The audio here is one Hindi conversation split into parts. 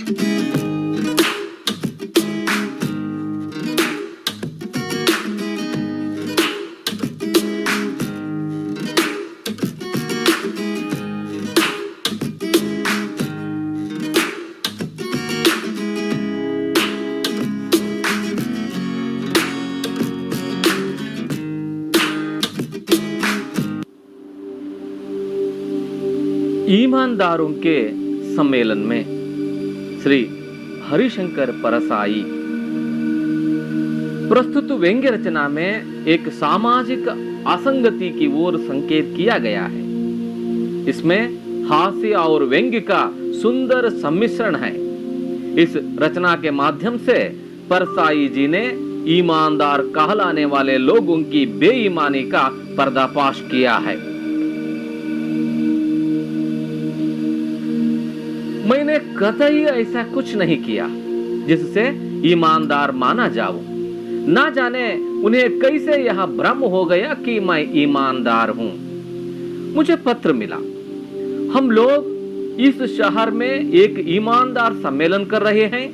ईमानदारों के सम्मेलन में श्री हरिशंकर परसाई प्रस्तुत व्यंग्य रचना में एक सामाजिक असंगति की ओर संकेत किया गया है। इसमें हास्य और व्यंग्य का सुंदर सम्मिश्रण है। इस रचना के माध्यम से परसाई जी ने ईमानदार कहलाने वाले लोगों की बेईमानी का पर्दाफाश किया है। मैंने कतई ऐसा कुछ नहीं किया जिससे ईमानदार माना जाऊं। ना जाने उन्हें कैसे यह भ्रम हो गया कि मैं ईमानदार हूं। मुझे पत्र मिला। हम लोग इस शहर में एक ईमानदार सम्मेलन कर रहे हैं।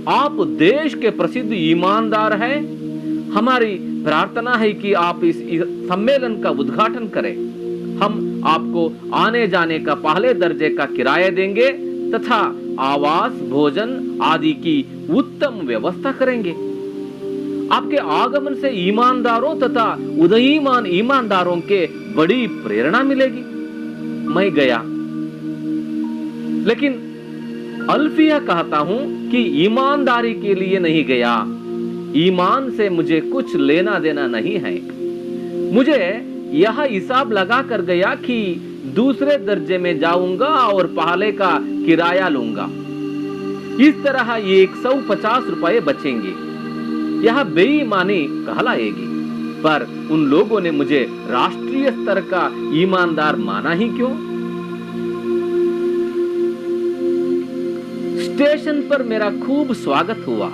आप देश के प्रसिद्ध ईमानदार हैं। हमारी प्रार्थना है कि आप इस सम्मेलन का उद्घाटन करें। हम आपको आने जाने का पहले दर्जे का किराया देंगे तथा आवास, भोजन आदि की उत्तम व्यवस्था करेंगे। आपके आगमन से ईमानदारों तथा उदयीमान ईमानदारों के बड़ी प्रेरणा मिलेगी। मैं गया, लेकिन अल्फिया कहता हूं कि ईमानदारी के लिए नहीं गया। ईमान से मुझे कुछ लेना देना नहीं है। मुझे यह हिसाब लगा कर गया कि दूसरे दर्जे में जाऊंगा और पहले का किराया लूंगा। इस तरह 150 रुपए बचेंगे। यह बेईमानी कहलाएगी। पर उन लोगों ने मुझे राष्ट्रीय स्तर का ईमानदार माना ही क्यों? स्टेशन पर मेरा खूब स्वागत हुआ।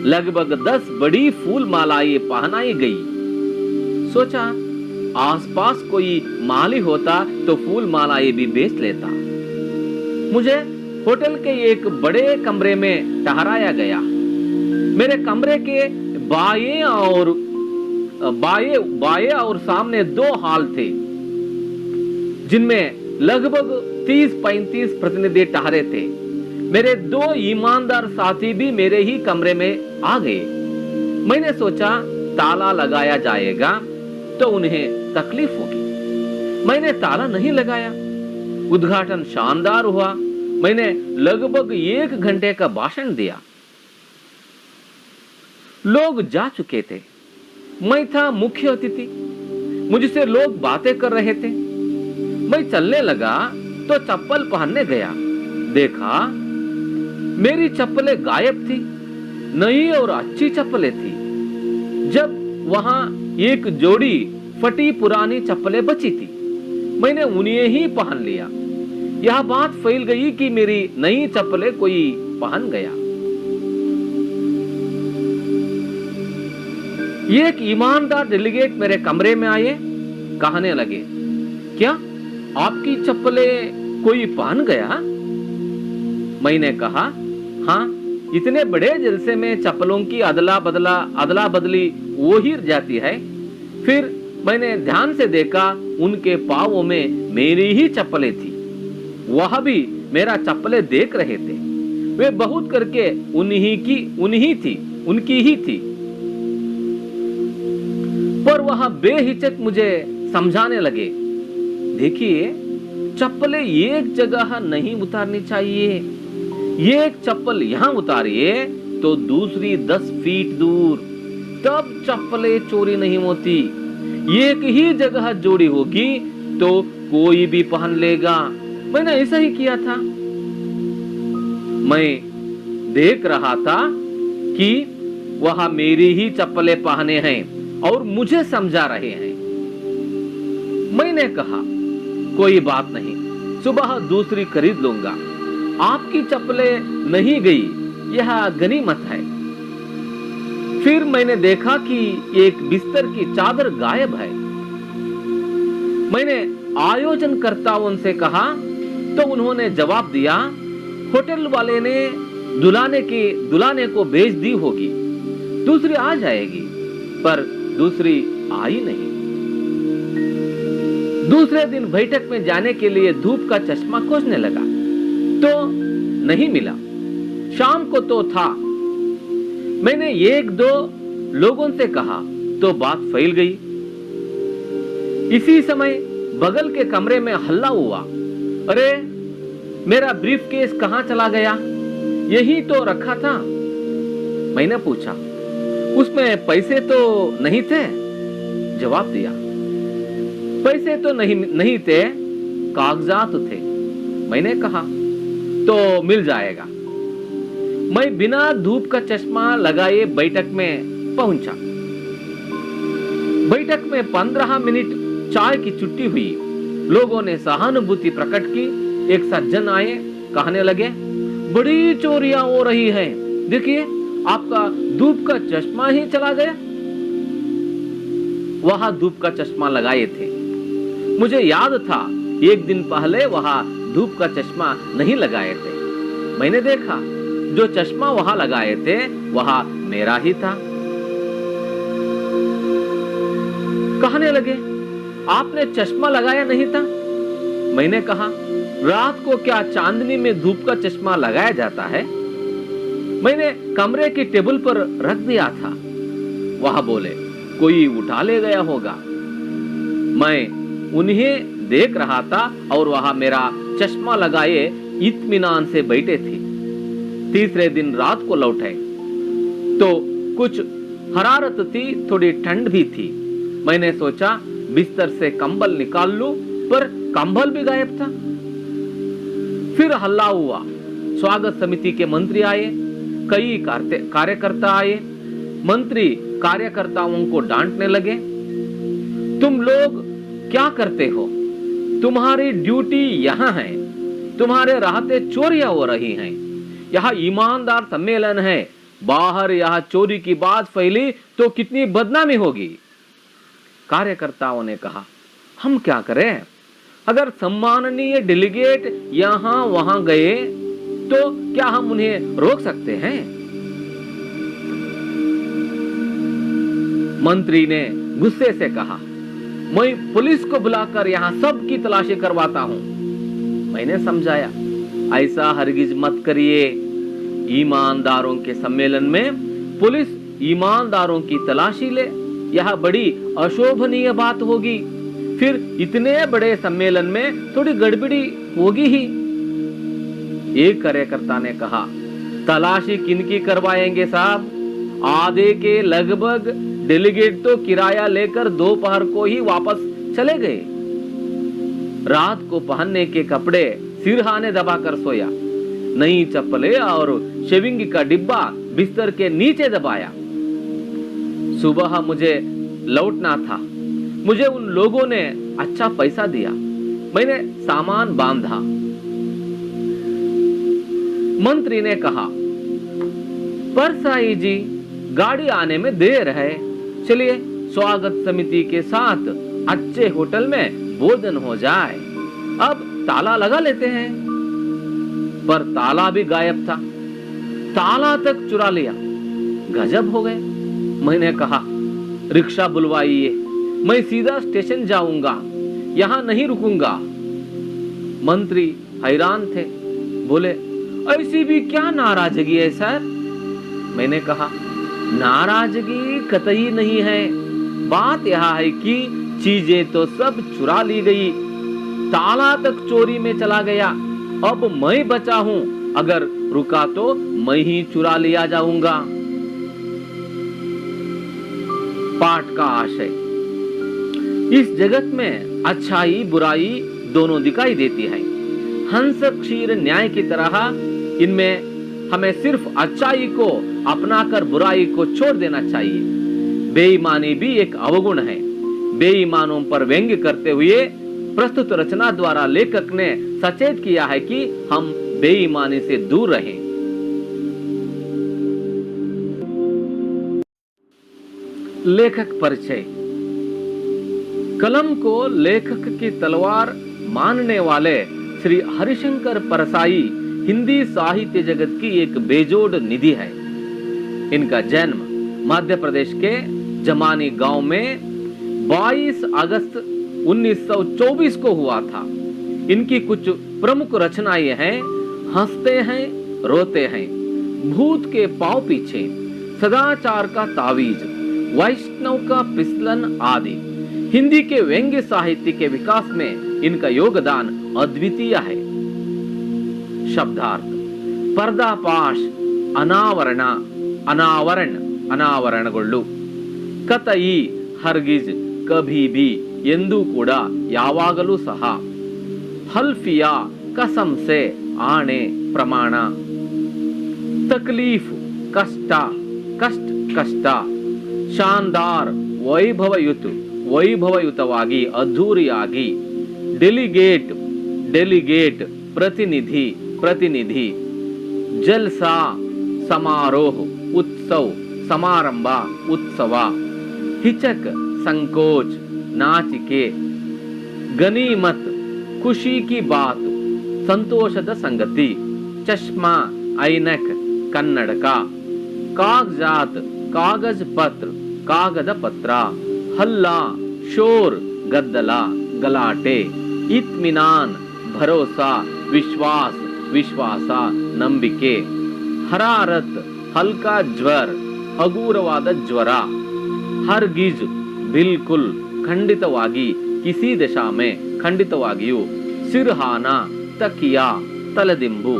लगभग 10 बड़ी फूल मालाएं पहनाई गई। सोचा आसपास कोई माली होता तो फूल मालाएं भी बेच लेता। मुझे होटल के एक बड़े कमरे में ठहराया गया। मेरे कमरे के बाएं और सामने 2 हॉल थे, जिनमें लगभग 30-35 प्रतिनिधि ठहरे थे। मेरे 2 ईमानदार साथी भी मेरे ही कमरे में आ गए। मैंने सोचा ताला लगाया जाएगा तो उन्हें तकलीफ होगी। मैंने ताला नहीं लगाया। उद्घाटन शानदार हुआ। मैंने लगभग 1 घंटे का भाषण दिया। लोग जा चुके थे। मैं था मुख्य अतिथि। मुझसे लोग बातें कर रहे थे। मैं चलने लगा तो चप्पल पहनने गया। देखा मेरी चप्पलें गायब थी। नई और अच्छी चप्पलें थी। जब वहां एक जोड़ी फटी पुरानी चप्पलें बची थी, मैंने उन्हें ही पहन लिया। यह बात फैल गई कि मेरी नई चप्पलें कोई पहन गया। एक ईमानदार डेलीगेट मेरे कमरे में आए। कहने लगे, क्या आपकी चप्पलें कोई पहन गया? मैंने कहा, हाँ, इतने बड़े जलसे में चप्पलों की अदला बदली हो ही जाती है। फिर मैंने ध्यान से देखा, उनके पांवों में मेरी ही चप्पलें थी। वह भी मेरा चप्पलें देख रहे थे। वे बहुत करके उनकी ही थी। पर वह बेहिचक मुझे समझाने लगे, देखिए चप्पलें एक जगह नहीं उतारनी चाहिए। एक चप्पल यहां उतारिए तो दूसरी 10 फीट दूर, तब चप्पलें चोरी नहीं होती। एक ही जगह जोड़ी होगी तो कोई भी पहन लेगा। मैंने ऐसा ही किया था। मैं देख रहा था कि वह मेरी ही चप्पलें पहने हैं और मुझे समझा रहे हैं। मैंने कहा, कोई बात नहीं, सुबह दूसरी खरीद लूंगा। आपकी चप्पलें नहीं गई, यह गनीमत है। फिर मैंने देखा कि एक बिस्तर की चादर गायब है। मैंने आयोजनकर्ताओं से कहा तो उन्होंने जवाब दिया, होटल वाले ने दुलाने को भेज दी होगी, दूसरी आ जाएगी, पर दूसरी आई नहीं। दूसरे दिन बैठक में जाने के लिए धूप का चश्मा खोजने लगा तो नहीं मिला। शाम को तो था। मैंने एक दो लोगों से कहा तो बात फैल गई। इसी समय बगल के कमरे में हल्ला हुआ, अरे मेरा ब्रीफकेस कहां चला गया? यही तो रखा था। मैंने पूछा, उसमें पैसे तो नहीं थे? जवाब दिया, पैसे तो नहीं थे, कागजात थे। मैंने कहा, तो मिल जाएगा। मैं बिना धूप का चश्मा लगाए बैठक में पहुंचा। बैठक में 15 मिनट चाय की छुट्टी हुई। लोगों ने सहानुभूति प्रकट की। एक सज्जन आए, कहने लगे, बड़ी चोरियां हो रही हैं, देखिए आपका धूप का चश्मा ही चला गया। वहां धूप का चश्मा लगाए थे। मुझे याद था एक दिन पहले वहां धूप का चश्मा नहीं लगाए थे। मैंने देखा जो चश्मा वहां लगाए थे वहां मेरा ही था। कहने लगे, आपने चश्मा लगाया नहीं था? मैंने कहा, रात को क्या चांदनी में धूप का चश्मा लगाया जाता है? मैंने कमरे की टेबल पर रख दिया था। वह बोले, कोई उठा ले गया होगा। मैं उन्हें देख रहा था और वह मेरा चश्मा लगाए इत्मीनान से बैठे थे। तीसरे दिन रात को लौटे तो कुछ हरारत थी, थोड़ी ठंड भी थी। मैंने सोचा बिस्तर से कंबल निकाल लूं, पर कंबल भी गायब था। फिर हल्ला हुआ। स्वागत समिति के मंत्री आए, कई कार्यकर्ता आए। मंत्री कार्यकर्ताओं को डांटने लगे, तुम लोग क्या करते हो? तुम्हारी ड्यूटी यहाँ है, तुम्हारे रहते चोरियां हो रही हैं। यहाँ ईमानदार सम्मेलन है, बाहर यहाँ चोरी की बात फैली तो कितनी बदनामी होगी। कार्यकर्ताओं ने कहा, हम क्या करें? अगर सम्माननीय डेलीगेट यहां वहां गए तो क्या हम उन्हें रोक सकते हैं? मंत्री ने गुस्से से कहा, मैं पुलिस को बुलाकर यहां सबकी तलाशी करवाता हूं। मैंने समझाया, ऐसा हरगिज मत करिए। ईमानदारों के सम्मेलन में पुलिस ईमानदारों की तलाशी ले, यह बड़ी अशोभनीय बात होगी। फिर इतने बड़े सम्मेलन में थोड़ी गड़बड़ी होगी ही। एक कार्यकर्ता ने कहा, तलाशी किनकी करवाएंगे साहब? आधे के लगभग डेलीगेट तो किराया लेकर दोपहर को ही वापस चले गए। रात को पहनने के कपड़े सिरहाने दबाकर सोया। नई चप्पलें और शेविंग का डिब्बा बिस्तर के नीचे दबाया। सुबह मुझे लौटना था। मुझे उन लोगों ने अच्छा पैसा दिया। मैंने सामान बांधा। मंत्री ने कहा, परसाई जी, गाड़ी आने में देर है, चलिए स्वागत समिति के साथ अच्छे होटल में भोजन हो जाए। अब ताला लगा लेते हैं। पर ताला भी गायब था। ताला तक चुरा लिया। गजब हो गए। मैंने कहा, रिक्शा बुलवाइए, मैं सीधा स्टेशन जाऊंगा, यहां नहीं रुकूंगा। मंत्री हैरान थे, बोले, ऐसी भी क्या नाराजगी है सर? मैंने कहा, नाराजगी कतई नहीं है। बात यह है कि चीजें तो सब चुरा ली गई, ताला तक चोरी में चला गया। अब मैं बचा हूं, अगर रुका तो मैं ही चुरा लिया जाऊंगा। पाठ का आशय, इस जगत में अच्छाई बुराई दोनों दिखाई देती है। हंस क्षीर न्याय की तरह इनमें हमें सिर्फ अच्छाई को अपनाकर बुराई को छोड़ देना चाहिए। बेईमानी भी एक अवगुण है। बेईमानों पर व्यंग्य करते हुए प्रस्तुत रचना द्वारा लेखक ने सचेत किया है कि हम बेईमानी से दूर रहें। लेखक परिचय। कलम को लेखक की तलवार मानने वाले श्री हरिशंकर परसाई हिंदी साहित्य जगत की एक बेजोड़ निधि है। इनका जन्म मध्य प्रदेश के जमानी गांव में 22 अगस्त 1924 को हुआ था। इनकी कुछ प्रमुख रचनाएं हैं हंसते हैं रोते हैं, भूत के पांव पीछे, सदाचार का तावीज, वैष्णव का फिसलन आदि। हिंदी के व्यंग्य साहित्य के विकास में इनका योगदान अद्वितीय है। शब्दार्थ पर्दापाश अनावरण अनावरण अनावरणगొಳ್ಳು, ಕತಯಿ ಹರ್ಗಿಜ್ ಕಭಿ ಭಿ ಎಂದೂ ಕೂಡ ಯಾವಾಗಲೂ ಸಹ, ಹಲ್ಫಿಯಾ ಕಸಂ ಸೆ ಆಣೆ ಪ್ರಮಾಣ, ತಕ್ಲೀಫ್ ಕಷ್ಟ ಕಷ್ಟ ಕಷ್ಟ, ಶಾನ್ದಾರ್ ವೈಭವಯುತವಾಗಿ ಅದ್ಧೂರಿಯಾಗಿ, ಡೆಲಿಗೇಟ್ ಡೆಲಿಗೇಟ್ ಪ್ರತಿನಿಧಿ ಪ್ರತಿನಿಧಿ, ಜಲ್ಸಾ समारोह उत्सव समारंभ उत्सव, हिचक संकोच नाचिके, गनीमत खुशी की बात संतोषद संगति, चश्मा ऐनक कन्नडक, कागजात कागज पत्र कागद पत्र, हल्ला शोर गद्दल गलाटे, इत्मिनान भरोसा विश्वास विश्वास ನಂಬಿಕೆ, ಹರಾರತ್ ಹಲ್ಕಾ ಜ್ವರ್ ಹಗೂರವಾದ ಜ್ವರ, ಹರ್ಗಿಜ್ ಬಿಲ್ಕುಲ್ ಖಂಡಿತವಾಗಿ, ಕಿಸಿ ದಶಾ ಮೇ ಖಂಡಿತವಾಗಿಯೂ, ಸಿರ್ಹಾನ ತಕಿಯಾ ತಲೆದಿಂಬು,